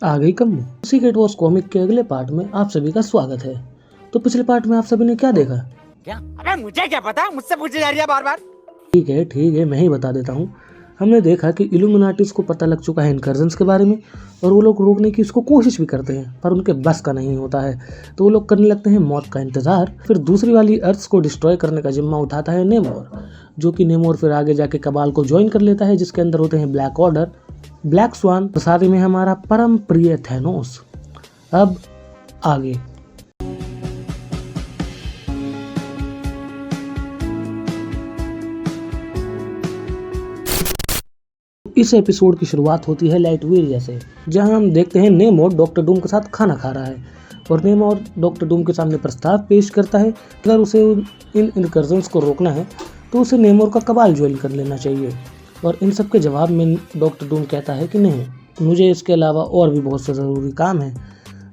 आ गई कम। Secret Wars comic के अगले पार्ट में आप सभी का स्वागत है। तो पिछले पार्ट में आप सभी ने क्या देखा? क्या? अबे मुझे क्या पता, मुझसे पूछी जा रही है बार बार। ठीक है, मैं ही बता देता हूँ। हमने देखा कि इल्यूमिनाटीज को पता लग चुका है इनकर्जन्स के बारे में और वो लोग रोकने की उसको कोशिश भी करते हैं, पर उनके बस का नहीं होता है। तो वो लोग करने लगते हैं मौत का इंतजार। फिर दूसरी वाली अर्थ को डिस्ट्रॉय करने का जिम्मा उठाता है नेमोर, जो कि नेमोर फिर आगे जाके कबाल को ज्वाइन कर लेता है, जिसके अंदर होते हैं ब्लैक ऑर्डर, ब्लैक स्वान, साथ में हमारा परम प्रिय थैनोस। अब आगे इस एपिसोड की शुरुआत होती है लाइटवेरिया से, जहां हम देखते हैं नेमोर डॉक्टर डूम के साथ खाना खा रहा है और नेमोर डॉक्टर डूम के सामने प्रस्ताव पेश करता है कि अगर उसे इन इनकर्जन्स को रोकना है तो उसे नेमोर का कबाल ज्वाइन कर लेना चाहिए। और इन सब के जवाब में डॉक्टर डूम कहता है कि नहीं, मुझे इसके अलावा और भी बहुत से ज़रूरी काम है।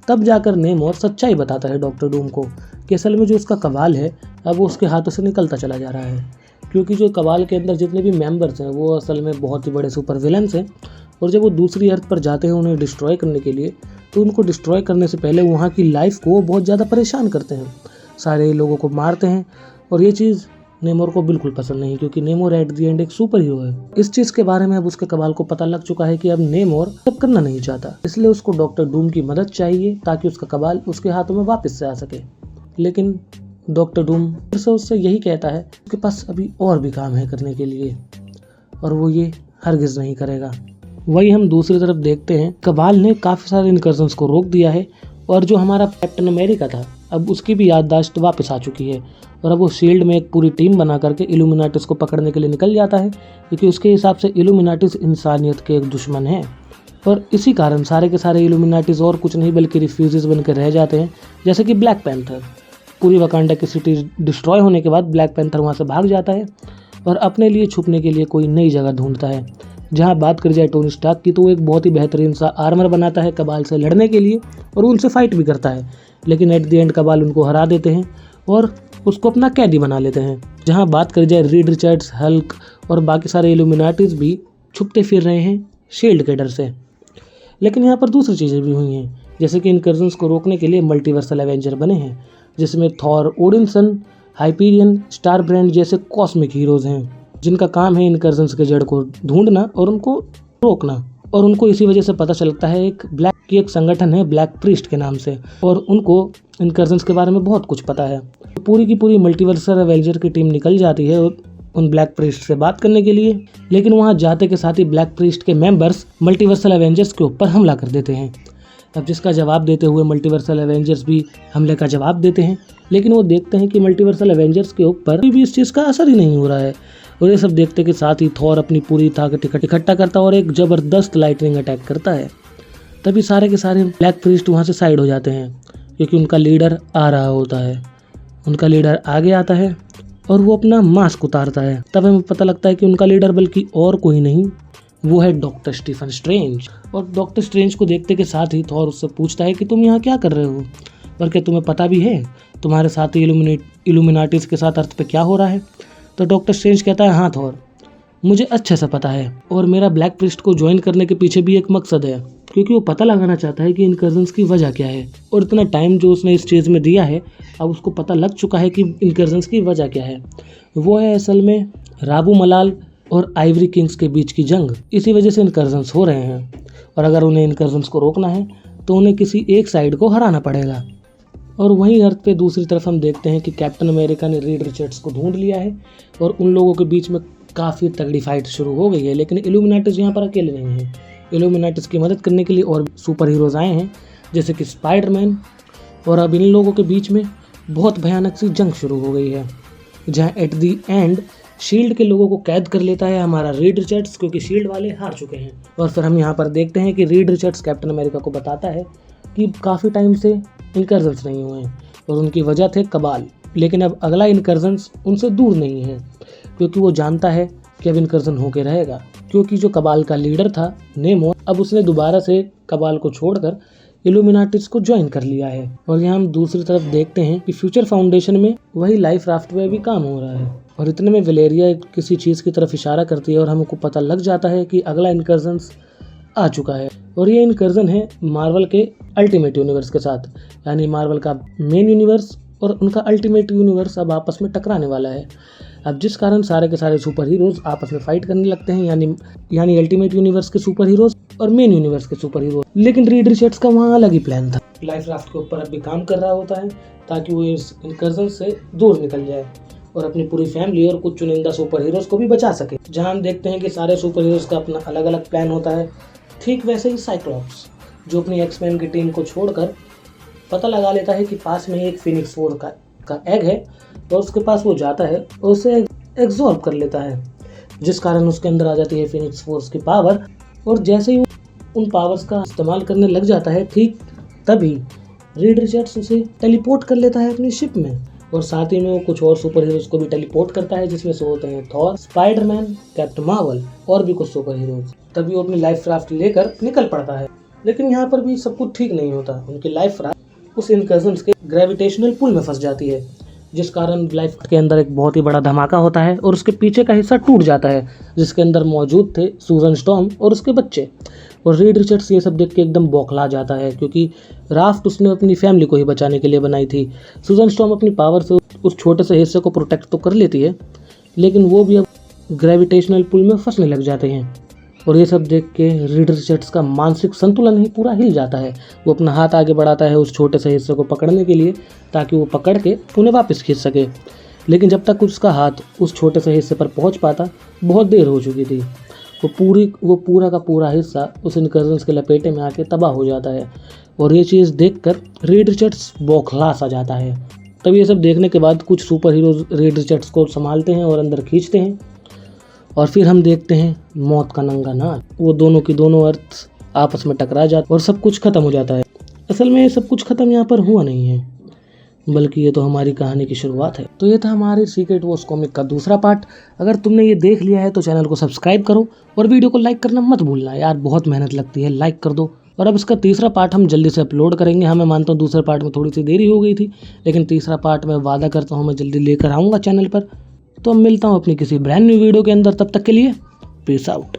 तब जाकर नेमोर सच्चाई बताता है डॉक्टर डूम को कि असल में जो उसका कबाल है अब वो उसके हाथों से निकलता चला जा रहा है, क्योंकि जो कबाल के अंदर जितने भी मेंबर्स हैं वो असल में बहुत ही बड़े सुपर विलन्स हैं। और जब वो दूसरी अर्थ पर जाते हैं उन्हें डिस्ट्रॉय करने के लिए, तो उनको डिस्ट्रॉय करने से पहले वहाँ की लाइफ को बहुत ज़्यादा परेशान करते हैं, सारे लोगों को मारते हैं। और ये चीज़ नेमोर को बिल्कुल पसंद नहीं, क्योंकि नेमोर एट दी एंड एक सुपर हीरो है। इस चीज़ के बारे में अब उसके कबाल को पता लग चुका है कि अब नेमोर सब करना नहीं चाहता, इसलिए उसको डॉक्टर डूम की मदद चाहिए ताकि उसका कबाल उसके हाथों में वापस से आ सके। लेकिन डॉक्टर डूम फिर से उससे यही कहता है उसके पास अभी और भी काम है करने के लिए, और वो ये हरगिज नहीं करेगा। वही हम दूसरी तरफ देखते हैं, कबाल ने काफ़ी सारे इनकर्जन्स को रोक दिया है और जो हमारा कैप्टन अमेरिका था अब उसकी भी याददाश्त वापस आ चुकी है। और अब वो शील्ड में एक पूरी टीम बना करके इल्यूमिनाटीज को पकड़ने के लिए निकल जाता है, क्योंकि उसके हिसाब से इल्यूमिनाटीज इंसानियत के एक दुश्मन है। और इसी कारण सारे के सारे इल्यूमिनाटीज और कुछ नहीं बल्कि रिफ्यूजीज बनकर रह जाते हैं, जैसे कि ब्लैक पैंथर। पूरी वकांडा की सिटी डिस्ट्रॉय होने के बाद ब्लैक पैंथर वहाँ से भाग जाता है और अपने लिए छुपने के लिए कोई नई जगह ढूंढता है। जहाँ बात करी जाए टोनी स्टार्क की, तो वो एक बहुत ही बेहतरीन सा आर्मर बनाता है कबाल से लड़ने के लिए और उनसे फाइट भी करता है, लेकिन एट द एंड कबाल उनको हरा देते हैं और उसको अपना कैदी बना लेते हैं। जहाँ बात करी जाए रीड रिचर्ड्स, हल्क और बाकी सारे इल्यूमिनाटीज भी छुपते फिर रहे हैं शील्ड के डर से। लेकिन यहाँ पर दूसरी चीज़ें भी हुई हैं, जैसे कि इनकर्जन्स को रोकने के लिए मल्टीवर्सल एवेंजर बने हैं, जिसमें थॉर, ओडिनसन, हाइपीरियन, स्टार ब्रांड जैसे कॉस्मिक हीरोज हैं, जिनका काम है इनकर्जन्स के जड़ को ढूंढना और उनको रोकना। और उनको इसी वजह से पता चलता है एक संगठन है ब्लैक प्रीस्ट के नाम से, और उनको इनकर्जन्स के बारे में बहुत कुछ पता है। तो पूरी की पूरी मल्टीवर्सल एवेंजर की टीम निकल जाती है उन ब्लैक प्रीस्ट से बात करने के लिए, लेकिन वहाँ जाते के साथ ही ब्लैक प्रीस्ट के मेंबर्स मल्टीवर्सल एवेंजर्स के ऊपर हमला कर देते हैं। अब जिसका जवाब देते हुए मल्टीवर्सल एवेंजर्स भी हमले का जवाब देते हैं, लेकिन वो देखते हैं कि मल्टीवर्सल एवेंजर्स के ऊपर भी इस चीज़ का असर ही नहीं हो रहा है। और ये सब देखते के साथ ही थॉर अपनी पूरी ताकत इकट्ठा करता और एक ज़बरदस्त लाइटनिंग अटैक करता है। तभी सारे के सारे ब्लैक प्रीस्ट वहाँ से साइड हो जाते हैं, क्योंकि उनका लीडर आ रहा होता है। उनका लीडर आगे आता है और वो अपना मास्क उतारता है। तब हमें पता लगता है कि उनका लीडर बल्कि और कोई नहीं, वो है डॉक्टर स्टीफन स्ट्रेंज। और डॉक्टर स्ट्रेंज को देखते के साथ ही थॉर उससे पूछता है कि तुम यहाँ क्या कर रहे हो, और क्या तुम्हें पता भी है तुम्हारे साथ इल्यूमिनाटीज के साथ अर्थ पे क्या हो रहा है? तो डॉक्टर स्ट्रेंज कहता है, हाँ थॉर, मुझे अच्छे से पता है, और मेरा ब्लैक प्रीस्ट को ज्वाइन करने के पीछे भी एक मकसद है, क्योंकि वो पता लगाना चाहता है कि इनकर्जन्स की वजह क्या है। और इतना टाइम जो उसने इस चीज़ में दिया है, अब उसको पता लग चुका है कि इनकर्जन्स की वजह क्या है। वो है असल में राबू मलाल और आइवरी किंग्स के बीच की जंग। इसी वजह से इनकर्जन्स हो रहे हैं, और अगर उन्हें इनकर्जन्स को रोकना है तो उन्हें किसी एक साइड को हराना पड़ेगा। और वहीं अर्थ पे दूसरी तरफ हम देखते हैं कि कैप्टन अमेरिका ने रीड रिचर्ड्स को ढूंढ लिया है और उन लोगों के बीच में काफ़ी तगड़ी फाइट शुरू हो गई है। लेकिन इल्यूमिनाटीज यहाँ पर अकेले नहीं हैं, इल्यूमिनाटीज की मदद करने के लिए और सुपर हीरोज आए हैं, जैसे कि स्पाइडरमैन। और अब इन लोगों के बीच में बहुत भयानक सी जंग शुरू हो गई है, जहाँ एट दी एंड शील्ड के लोगों को कैद कर लेता है हमारा रीड रिचर्ड्स, क्योंकि शील्ड वाले हार चुके हैं। और फिर हम यहाँ पर देखते हैं कि रीड रिचर्ड्स कैप्टन अमेरिका को बताता है कि काफ़ी टाइम से इनकर्जन्स नहीं हुए हैं और उनकी वजह थे कबाल। लेकिन अब अगला इनकर्जन्स उनसे दूर नहीं है, क्योंकि वो जानता है कि अब इनकर्जन होके रहेगा, क्योंकि जो कबाल का लीडर था नेमोर, अब उसने दोबारा से कबाल को छोड़कर इल्यूमिनाटीज को ज्वाइन कर लिया है। और यहाँ हम दूसरी तरफ देखते हैं कि फ्यूचर फाउंडेशन में वही लाइफ राफ्ट में भी काम हो रहा है। और इतने में वेलेरिया किसी चीज़ की तरफ इशारा करती है और हमको पता लग जाता है कि अगला इनकर्जन्स आ चुका है। और ये इनकर्जन है मार्वल के अल्टीमेट यूनिवर्स के साथ, यानी मार्वल का मेन यूनिवर्स और उनका अल्टीमेट यूनिवर्स अब आपस में टकराने वाला है। अब जिस कारण सारे के सारे सुपर हीरोज आपस में फाइट करने लगते हैं, यानी अल्टीमेट यूनिवर्स के सुपर हीरोज और मेन यूनिवर्स के सुपर हीरोज। लेकिन रीड रिचर्ड्स का वहाँ अलग ही प्लान था। लाइफ राफ्ट के ऊपर अभी काम कर रहा होता है ताकि वो इस इनकर्जन से दूर निकल जाए और अपनी पूरी फैमिली और कुछ चुनिंदा सुपर हीरोज को भी बचा सके। जहाँ हम देखते हैं कि सारे सुपर हीरोज का अपना अलग अलग प्लान होता है, ठीक वैसे ही साइक्लॉप्स जो अपनी एक्समैन की टीम को छोड़कर पता लगा लेता है कि पास में एक फिनिक्स फोर्स का एग है और उसके पास वो जाता है और उसे एब्जॉर्ब कर लेता है, जिस कारण उसके अंदर आ जाती है फिनिक्स फोर्स की पावर। और जैसे ही उन पावर्स का इस्तेमाल करने लग जाता है, ठीक तभी रीड रिचर्ड्स उसे टेलीपोर्ट कर लेता है अपनी शिप में, और साथ ही में वो कुछ और सुपर हीरोज को भी टेलीपोर्ट करता है, जिसमें से होते हैं थॉर, स्पाइडरमैन, कैप्टन मार्वल और भी कुछ सुपर हीरोज। तभी वो अपनी लाइफ राफ्ट लेकर निकल पड़ता है। लेकिन यहाँ पर भी सब कुछ ठीक नहीं होता। उनकी लाइफ राफ्ट उस इनकर्जन के ग्रेविटेशनल पुल में फंस जाती है, जिस कारण लाइफ के अंदर एक बहुत ही बड़ा धमाका होता है और उसके पीछे का हिस्सा टूट जाता है, जिसके अंदर मौजूद थे सूजन स्टॉर्म और उसके बच्चे। और रीड रिचर्ड्स ये सब देख के एकदम बौखला जाता है, क्योंकि राफ्ट उसने अपनी फैमिली को ही बचाने के लिए बनाई थी। सूजन स्टॉर्म अपनी पावर से उस छोटे से हिस्से को प्रोटेक्ट तो कर लेती है, लेकिन वो भी अब ग्रेविटेशनल पुल में फंसने लग जाते हैं। और ये सब देख के रीड रिचर्ड्स का मानसिक संतुलन ही पूरा हिल जाता है। वो अपना हाथ आगे बढ़ाता है उस छोटे से हिस्से को पकड़ने के लिए, ताकि वो पकड़ के उन्हें वापस खींच सके। लेकिन जब तक उसका हाथ उस छोटे से हिस्से पर पहुंच पाता, बहुत देर हो चुकी थी। वो पूरा का पूरा हिस्सा उस इनकर्जन के लपेटे में आके तबाह हो जाता है। और ये चीज़ देखकर रीड रिचर्ड्स बौखला सा जाता है। तब ये सब देखने के बाद कुछ सुपर हीरोज रीड रिचर्ड्स को संभालते हैं और अंदर खींचते हैं, और फिर हम देखते हैं मौत का नंगा नाच। वो दोनों की दोनों अर्थ आपस में टकरा जाते और सब कुछ खत्म हो जाता है। असल में ये सब कुछ खत्म यहाँ पर हुआ नहीं है, बल्कि ये तो हमारी कहानी की शुरुआत है। तो ये था हमारे सीक्रेट वॉर्स कॉमिक का दूसरा पार्ट। अगर तुमने ये देख लिया है तो चैनल को सब्सक्राइब करो और वीडियो को लाइक करना मत भूलना यार, बहुत मेहनत लगती है, लाइक कर दो। और अब इसका तीसरा पार्ट हम जल्दी से अपलोड करेंगे। हाँ, मैं मानता हूँ दूसरे पार्ट में थोड़ी सी देरी हो गई थी, लेकिन तीसरा पार्ट मैं वादा करता हूँ मैं जल्दी लेकर आऊँगा चैनल पर। तो अब मिलता हूँ अपनी किसी ब्रांड न्यू वीडियो के अंदर, तब तक के लिए पीस आउट।